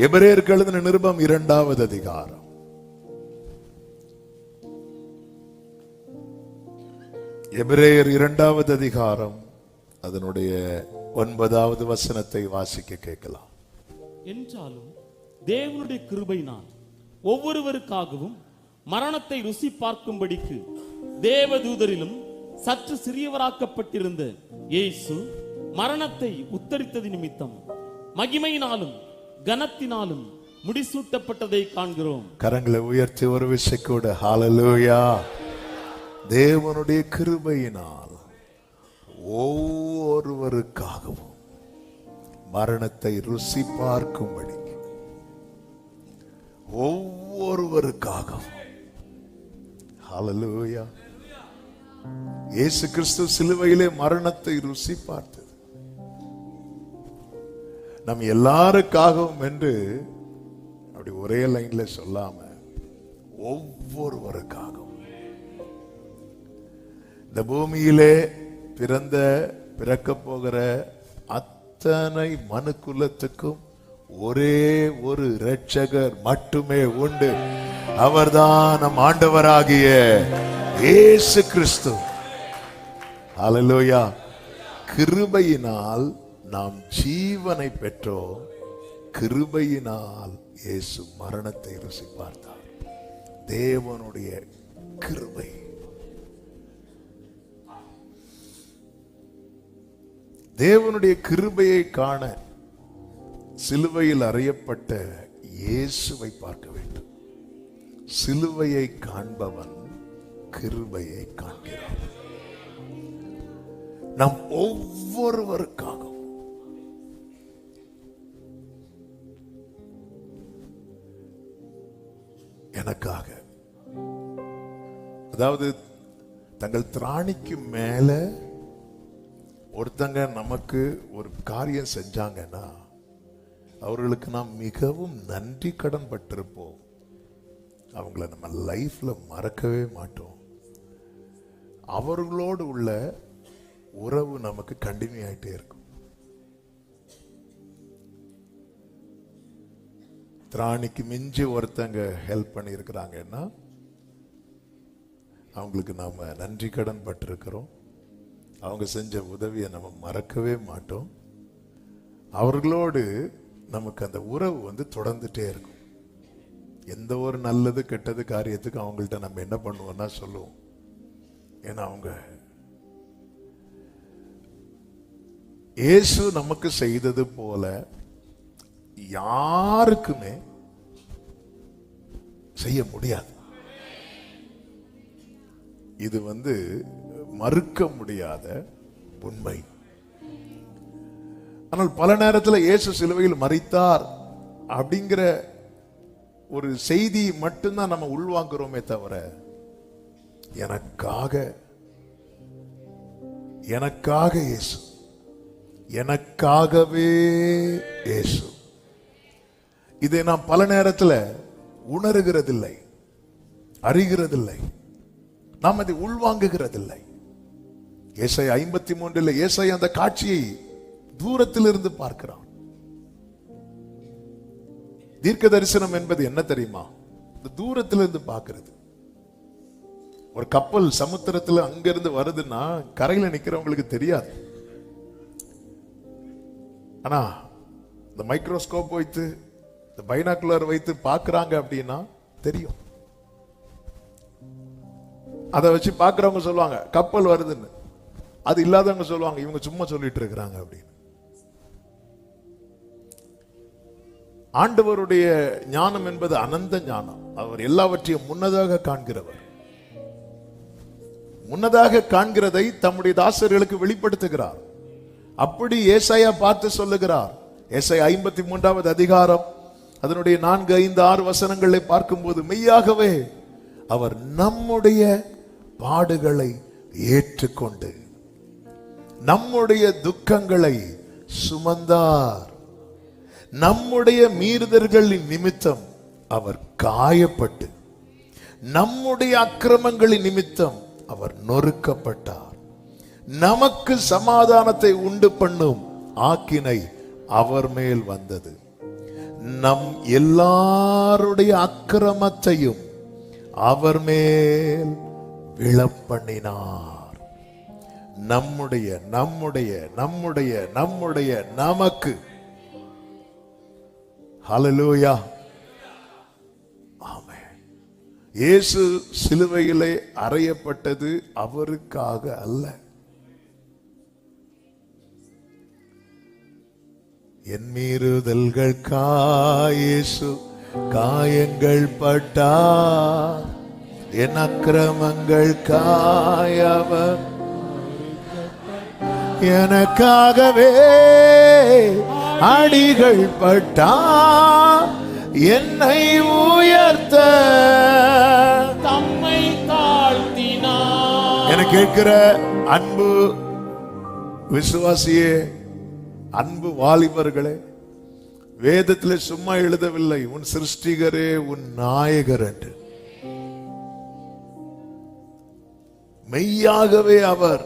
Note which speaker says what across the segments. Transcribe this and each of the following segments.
Speaker 1: எபிரேயருக்கு எழுதின நிருபம் 2வது அதிகாரம். எபிரேயர் 2வது அதிகாரம் அதனுடைய 9வது வசனத்தை வாசிக்க கேட்கலாம்.
Speaker 2: என்றாலும் தேவனுடைய கிருபையினால் ஒவ்வொருவருக்காகவும் மரணத்தை ருசி பார்க்கும்படிக்கு தேவதூதரிலும் சற்று சிறியவராக்கப்பட்டிருந்த இயேசு மரணத்தை உத்தரித்தது நிமித்தம் மகிமையினாலும் கனத்தினாலும் முடிசூட்டப்பட்டதை காண்கிறோம்.
Speaker 1: கரங்களை உயர்த்தி ஒரு விஷயக்கூட ஹல்லேலூயா. தேவனுடைய கிருபையினால் ஒவ்வொருவருக்காகவும் மரணத்தை ருசி பார்க்கும்படி ஒவ்வொருவருக்காகவும். ஹல்லேலூயா. இயேசு கிறிஸ்து சிலுவையிலே மரணத்தை ருசி பார்த்தது நம் எல்லாருக்காகவும் என்று அப்படி ஒரே லைன்ல சொல்லாம ஒவ்வொருவருக்காகவும். இந்த பூமியிலே பிறக்க போகிற அத்தனை மனுக்குலத்துக்கும் ஒரே ஒரு இரட்சகர் மட்டுமே உண்டு. அவர்தான் நம் ஆண்டவராகிய இயேசு கிறிஸ்து. ஹல்லேலூயா. கிருபையினால் நாம் ஜீவனை பெற்றோம். கிருபையினால் இயேசு மரணத்தை ருசி பார்த்தார். தேவனுடைய கிருபை. தேவனுடைய கிருபையை காண சிலுவையில் அறையப்பட்ட இயேசுவை பார்க்க வேண்டும். சிலுவையை காண்பவன் கிருபையை காண்கிறான். நம் ஒவ்வொருவருக்காகவும் எனக்காக, அதாவது தங்கள் திராணிக்கு மேல ஒருத்தங்க நமக்கு ஒரு காரியம் செஞ்சாங்கன்னா அவர்களுக்கு நாம் மிகவும் நன்றி கடன் பட்டிருப்போம். அவங்கள நம்ம லைஃப்ல மறக்கவே மாட்டோம். அவர்களோடு உள்ள உறவு நமக்கு கண்டினியூ ஆயிட்டே இருக்கும். திராணிக்கு மிஞ்சி ஒருத்தங்க ஹெல்ப் பண்ணி இருக்கிறாங்கன்னா அவங்களுக்கு நாம நன்றி கடன் பட்டிருக்கிறோம். அவங்க செஞ்ச உதவியை நம்ம மறக்கவே மாட்டோம். அவர்களோடு நமக்கு அந்த உறவு தொடர்ந்துட்டே இருக்கும். எந்த ஒரு நல்லது கெட்டது காரியத்துக்கு அவங்கள்ட்ட நம்ம என்ன பண்ணுவோம்னா சொல்லுவோம். ஏன்னா அவங்க இயேசு நமக்கு செய்தது போல யாருக்குமே செய்ய முடியாது. இது மறுக்க முடியாத உண்மை. ஆனால் பல நேரத்தில் இயேசு சிலுவையில் மரித்தார் அப்படிங்கிற ஒரு செய்தி மட்டும்தான் நம்ம உள்வாங்குறோமே தவிர எனக்காக இயேசு, எனக்காகவே இயேசு, இதை நாம் பல நேரத்தில் உணர்கிறதில்லை, அறிகிறதில்லை, நாம் அதை உள்வாங்குகிறதில்லை. ஏசாயா 53 ஏசாயா அந்த காட்சியை தூரத்தில் இருந்து பார்க்கிறான். தீர்க்க தரிசனம் என்பது என்ன தெரியுமா? தூரத்தில் இருந்து பார்க்கிறது. ஒரு கப்பல் சமுத்திரத்தில் அங்கிருந்து வருதுன்னா கரையில நிக்கிறவங்களுக்கு தெரியாது. ஆனா இந்த மைக்ரோஸ்கோப் வைத்து, இந்த பைனாக்குலர் வைத்து பார்க்கறாங்க அப்படின்னா தெரியும். அதை வச்சு பார்க்கறவங்க சொல்லுவாங்க கப்பல் வருதுன்னு. அது இல்லாதவங்க சொல்லுவாங்க இவங்க சும்மா சொல்லிட்டு இருக்கிறாங்க அப்படின்னு. ஆண்டவருடைய ஞானம் என்பது அனந்த ஞானம். அவர் எல்லாவற்றையும் முன்னதாக காண்கிறவர். முன்னதாக காண்கிறதை தம்முடைய தாசர்களுக்கு வெளிப்படுத்துகிறார். அப்படி ஏசாயா பார்த்து சொல்லுகிறார். ஏசாயா 53வது அதிகாரம் அதனுடைய 4, 5, 6 வசனங்களை பார்க்கும்போது மெய்யாகவே அவர் நம்முடைய பாடுகளை ஏற்றுக்கொண்டு நம்முடைய துக்கங்களை சுமந்தார். நம்முடைய மீறுதல்களின் நிமித்தம் அவர் காயப்பட்டு நம்முடைய அக்கிரமங்களின் நிமித்தம் அவர் நொறுக்கப்பட்டார். நமக்கு சமாதானத்தை உண்டு பண்ணும் ஆக்கினை அவர் மேல் வந்தது. நம் எல்லாருடைய அக்கிரமத்தையும் அவர் மேல் விழப்பண்ணினார். நம்முடைய நம்முடைய நம்முடைய நம்முடைய நமக்கு. ஹல்லேலூயா. ஆமென். இயேசு சிலுவையிலே அறையப்பட்டது அவருக்காக அல்ல. என் மீறுதல்களுக்காய் இயேசு காயங்கள் பட்டார், என் அக்கிரமங்களுக்காய் அவர் எனக்காகவே அடிகள் பட்டார், என்னை உயர்த்த
Speaker 2: தம்மை தாழ்த்தினார்.
Speaker 1: என கேட்கிற அன்பு விசுவாசியே, அன்பு வாலிபர்களே, வேதத்தில் சும்மா எழுதவில்லை உன் சிருஷ்டிகரே உன் நாயகர் என்று. மெய்யாகவே அவர்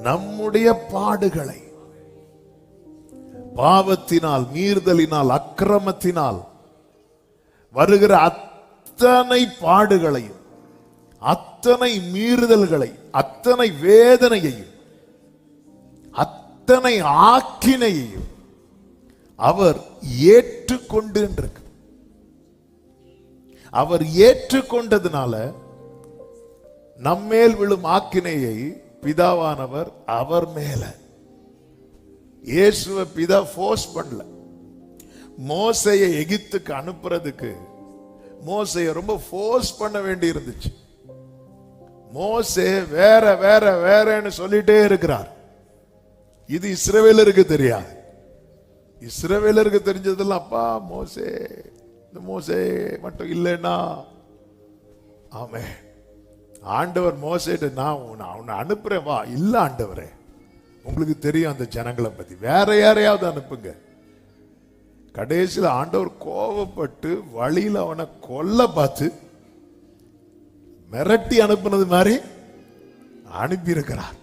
Speaker 1: நம்முடைய பாடுகளை, பாவத்தினால், மீறுதலினால், அக்கிரமத்தினால் வருகிற அத்தனை பாடுகளையும், அத்தனை மீறுதல்களை, அத்தனை வேதனையையும், அத்தனை ஆக்கினையையும் அவர் ஏற்றுக்கொண்டு இருக்கு. அவர் ஏற்றுக்கொண்டதுனால நம்மேல் விழும் ஆக்கினையை பிதாவானவர் அவர் மேல, இயேசுவை பிதா ஃபோர்ஸ் பண்ணல. மோசையை எகிப்துக்கு அனுப்புறதுக்கு மோசையை ரொம்ப ஃபோர்ஸ் பண்ண வேண்டி இருந்துச்சு. மோசே வேற வேற வேறன்னு சொல்லிட்டே இருக்கிறார். இது இஸ்ரவேலருக்கு தெரியாது. இஸ்ரவேலருக்கு தெரிஞ்சதெல்லாம் அப்பா மோசே, இந்த மோசே மட்டும் இல்லைன்னா. ஆமே, ஆண்டவர் மோசேட்டு நான் உன்னை அனுப்புறேன் வா. இல்ல ஆண்டவரே, உங்களுக்கு தெரியும் அந்த ஜனங்களை பத்தி, வேற யாரையாவது அனுப்புங்க. கடைசியில் ஆண்டவர் கோபப்பட்டு வழியில அவனை கொல்ல பார்த்து மிரட்டி அனுப்புனது மாதிரி அனுப்பி இருக்கிறார்.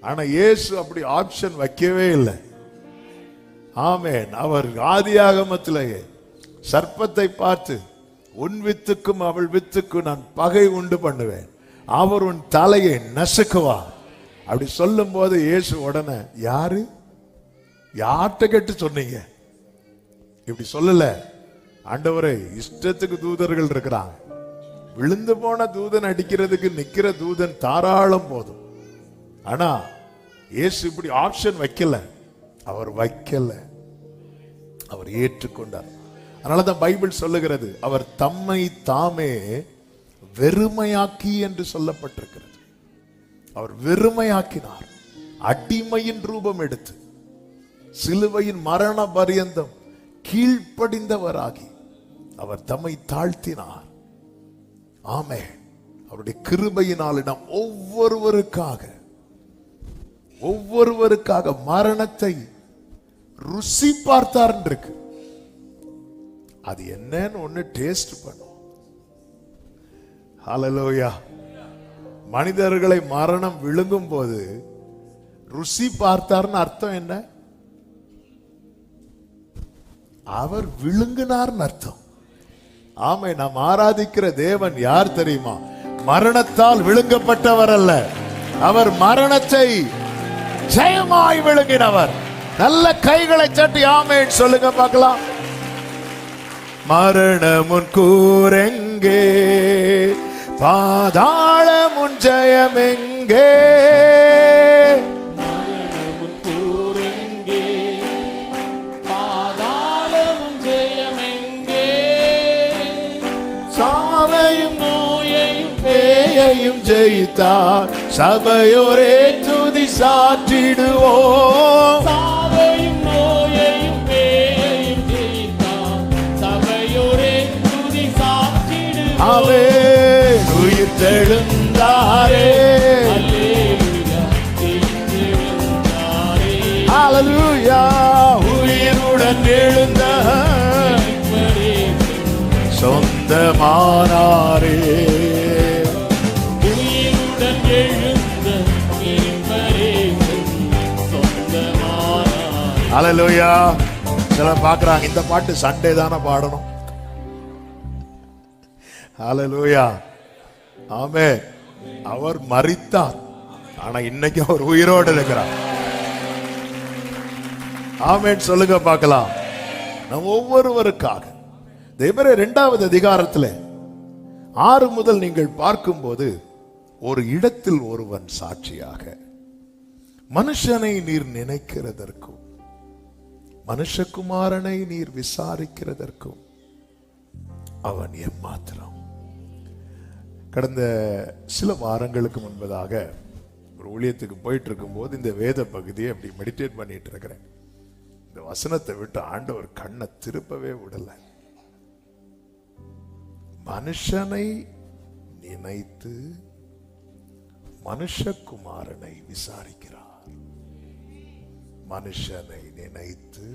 Speaker 1: ஆனா இயேசு அப்படி ஆப்ஷன் வைக்கவே இல்லை. ஆமென். அவர் ஆதியாகமத்திலேயே சர்ப்பத்தை பார்த்து உன் வித்துக்கும் அவள் வித்துக்கும் நான் பகை உண்டு பண்ணுவேன், அவர் உன் தலையை நசுக்குவார் அப்படி சொல்லும் போது இயேசு உடனே யார்கிட்ட கேட்டு சொன்னீங்க? இப்படி சொல்லல. ஆண்டவரே, இஷ்டத்துக்கு தூதர்கள் இருக்கிறாங்க, விழுந்து போன தூதன் அடிக்கிறதுக்கு நிக்கிற தூதன் தாராளம் போதும். ஆனா இயேசு இப்படி ஆப்ஷன் வைக்கல. அவர் ஏற்றுக்கொண்டார். அதனாலதான் பைபிள் சொல்லுகிறது, அவர் தம்மை தாமே வெறுமையாக்கி என்று சொல்லப்பட்டிருக்கிறது. அவர் வெறுமையாக்கினார். அடிமையின் ரூபம் எடுத்து சிலுவையின் மரண பரியந்தம் கீழ்ப்படிந்தவராகி அவர் தம்மை தாழ்த்தினார். ஆமே, அவருடைய கிருபையினால் நாம் ஒவ்வொருவருக்காக மரணத்தை ருசி பார்த்தார் இருக்கு. அது என்னன்னு ஒண்ணு டேஸ்ட் பண்ணும். ஹல்லேலூயா. மனிதர்களை மரணம் விழுங்கும் போது ருசி பார்த்தார்னு அர்த்தம் என்ன? அவர் விழுங்கினார்னு அர்த்தம். ஆமை, நாம் ஆராதிக்கிற தேவன் யார் தெரியுமா? மரணத்தால் விழுங்கப்பட்டவர் அல்ல, அவர் மரணத்தை ஜெயமாய் விழுங்கினவர். நல்ல கைகளை சட்டி ஆமென் சொல்லுங்க பார்க்கலாம். மரணமுன் கூரெங்கே, பாதாளமுன் ஜெயமெங்கே?
Speaker 2: மரணமுன் கூரெங்கே, பாதாளமுன் ஜெயமெங்கே?
Speaker 1: சாவையும்
Speaker 2: நோயையும்
Speaker 1: பேயையும் ஜெயித்தார், சபையோரே துதி சாற்றிடுவோம்.
Speaker 2: சாவையும் நோயையும் பேயையும் ஜெயித்தார், சபையோரே துதி சாற்றிடுவோம்.
Speaker 1: அவே உயிர் தெழுந்தாரே, ஹல்லேலூயா. உயிருடன் எழுந்த சொந்தமானாரே,
Speaker 2: உயிருடன் எழுந்த சொந்தமானார்.
Speaker 1: ஹalleluya. சிலர் பார்க்கறாங்க இந்த பாட்டு சண்டே தானே பாடணும். ஹalleluya. ஆமென். அவர் மரித்தார், ஆனா இன்னைக்கு அவர் உயிரோடு இருக்கிறார். ஆமென் சொல்லுங்க பார்க்கலாம். நம் ஒவ்வொருவருக்காக எபிரேயர் 2வது அதிகாரத்தில் 6 முதல் நீங்கள் பார்க்கும்போது, ஒரு இடத்தில் ஒருவன் சாட்சியாக, மனுஷனை நீர் நினைக்கிறதற்கும் மனுஷகுமாரனை நீர் விசாரிக்கிறதற்கும் அவன் எம்மாத்திரம். கடந்த சில வாரங்களுக்கு முன்பதாக ஒரு ஊழியத்துக்கு போயிட்டு இருக்கும் போது இந்த வேத பகுதியை அப்படி மெடிடேட் பண்ணிட்டு இருக்கிறேன். இந்த வசனத்தை விட்டு ஆண்டவர் கண்ணை திருப்பவே விடல. மனுஷனை நினைத்து மனுஷகுமாரனை விசாரிக்கிறார். மனுஷனை நினைத்து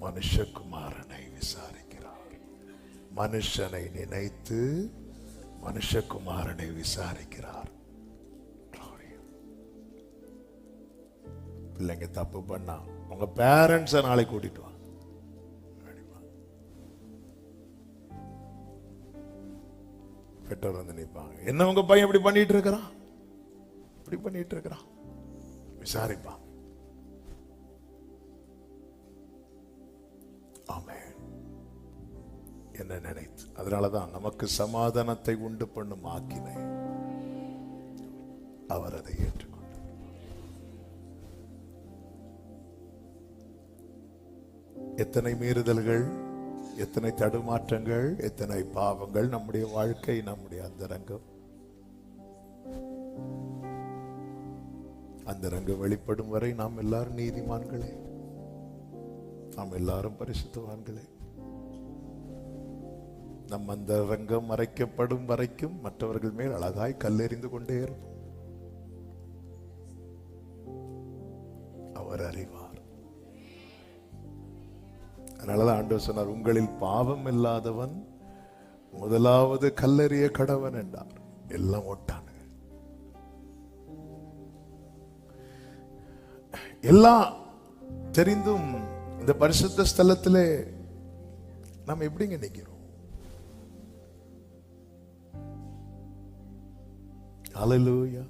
Speaker 1: மனுஷகுமாரனை விசாரிக்கிறார். மனுஷனை நினைத்து மனுஷகுமாரனை விசாரிக்கிறார். பிள்ளைங்க தப்பு பண்ணா உங்க பேரண்ட்ஸை நாளைக்கு கூட்டிட்டு வா. பெற்றோர் வந்து நிற்பாங்க, என்ன உங்க பையன் இப்படி பண்ணிட்டு இருக்கிறான், இப்படி பண்ணிட்டு இருக்கிறான், விசாரிப்பான். ஆமென். என்ன நினைத்து, அதனாலதான் நமக்கு சமாதானத்தை உண்டு பண்ணும் ஆக்கினை அவர் அதை ஏற்றுக்கொண்டார். எத்தனை மீறுதல்கள், எத்தனை தடுமாற்றங்கள், எத்தனை பாவங்கள் நம்முடைய வாழ்க்கை, நம்முடைய அந்தரங்கம். அந்தரங்கம் வெளிப்படும் வரை நாம் எல்லாரும் நீதிமான்களே, நாம் எல்லாரும் பரிசுத்தவான்களே. நம் அந்தரங்கம் மறைக்கப்படும் வரைக்கும் மற்றவர்கள் மேல் அழகாய் கல்லெறிந்து கொண்டே இருக்கும். அவர் அறிவார். அதனாலதான் ஆண்டவர் சொன்னார், உங்களில் பாவம் இல்லாதவன் முதலாவது கல்லெறிய கடவன் என்றார். எல்லாம் ஓட்டானுங்க. எல்லாம் தெரிந்தும் இந்த பரிசுத்த ஸ்தலத்திலே நாம் எப்படிங்க நிக்கிறோம்? ஹல்லேலூயா.